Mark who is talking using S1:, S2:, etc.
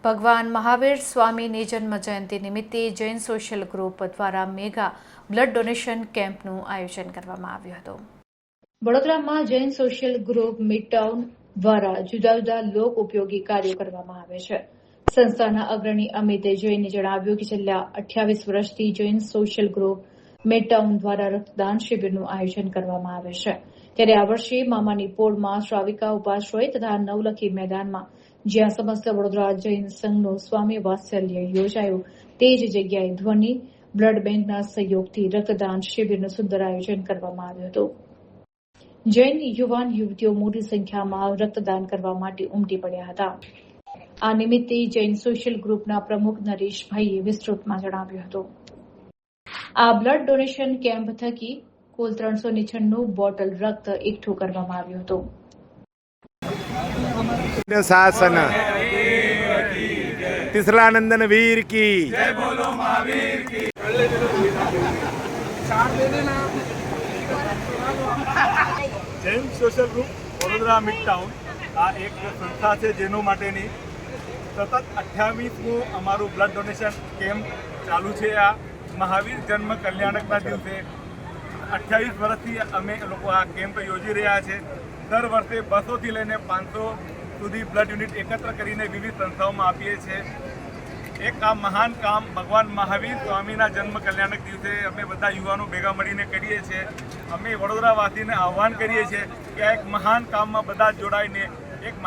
S1: ભગવાન મહાવીર સ્વામીની જન્મ જયંતિ નિમિત્તે જૈન સોશિયલ ગ્રુપ દ્વારા મેગા બ્લડ ડોનેશન કેમ્પનું આયોજન કરવામાં આવ્યું હતું। વડોદરામાં જૈન સોશિયલ ગ્રુપ મિડટાઉન દ્વારા જુદા જુદા લોક ઉપયોગી કાર્યો કરવામાં આવે છે। સંસ્થાના અગ્રણી અમિત જૈને જણાવ્યું કે છેલ્લા 28 વર્ષથી જૈન સોશિયલ ગ્રુપ મિડટાઉન દ્વારા રક્તદાન શિબિરનું આયોજન કરવામાં આવે છે। ત્યારે આ વર્ષે મામાની પોળમાં શ્રાવિકા ઉપાશ્રય તથા નવલખી મેદાનમાં જ્યાં સમસ્ત વડોદરા જૈન સંઘનું સ્વામી વાત્સલ્ય યોજાયું તે જ જગ્યાએ ધ્વનિ બ્લડ બેંકના સહયોગથી રક્તદાન શિબિરનું સુંદર આયોજન કરવામાં આવ્યું હતું। જૈન યુવાન યુવતીઓ મોટી સંખ્યામાં રક્તદાન કરવા માટે ઉમટી પડ્યા હતા। આ નિમિત્તે જૈન સોશિયલ ગ્રુપના પ્રમુખ નરેશભાઈએ વિસ્તૃતમાં જણાવ્યું હતું। આ બ્લડ ડોનેશન કેમ્પ થકી કુલ 396 બોટલ રક્ત એકઠું કરવામાં આવ્યું હતું।
S2: शासन तिसरानंदन वीर की
S3: जय बोलो महावीर की।
S4: Jain social group Vadodara Midtown આ એક સંસ્થા છે જેનો માટેની સતત 28મું અમારું બ્લડ ડોનેશન કેમ્પ ચાલુ છે। આ મહાવીર જન્મ કલ્યાણકના દિવસે 28 વર્ષથી અમે લોકો આ કેમ્પ યોજી રહ્યા છે। દર વર્ષે 200થી લઈને 500 સુધી બ્લડ યુનિટ એકત્ર કરીને વિવિધ સંસ્થાઓમાં આપીએ છીએ। એક આ મહાન કામ ભગવાન મહાવીર સ્વામીના જન્મ કલ્યાણક દિવસે અમે બધા યુવાનો ભેગા મળીને કરીએ છીએ। અમે વડોદરાવાસીને આહ્વાન કરીએ છીએ કે આ એક મહાન કામમાં બધા જોડાઈને